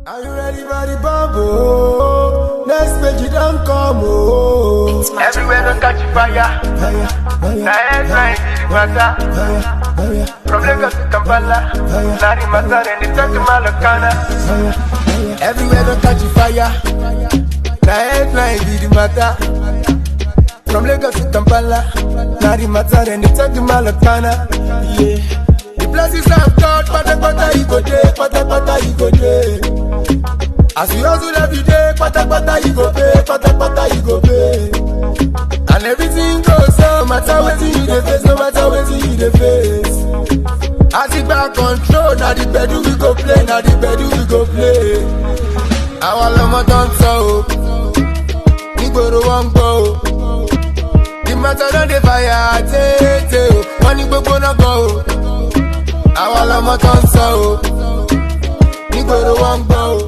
Are you ready for the bubble? Next page you don't come, oh. Everywhere don't catch fire. Headline is matter. From Lagos to Kampala, Larry Matar and the Tati Malakana. Everywhere don't catch fire. Headline is the matter. From Lagos to Kampala, Larry Matar and the Tati Malakana. Yeah. The blessings of God, pata you go day, pata you go day. As we hustle every day, pata you go pay, pata you go pay. And everything goes on, no matter what you dey face, no matter what you dey face. As it back control, now the bedu we go play, now the bedu we go play. Our lama don't so, Nigboro won't go. The matter on the fire, take, money go na go. Our lama don't so, Nigboro won't go.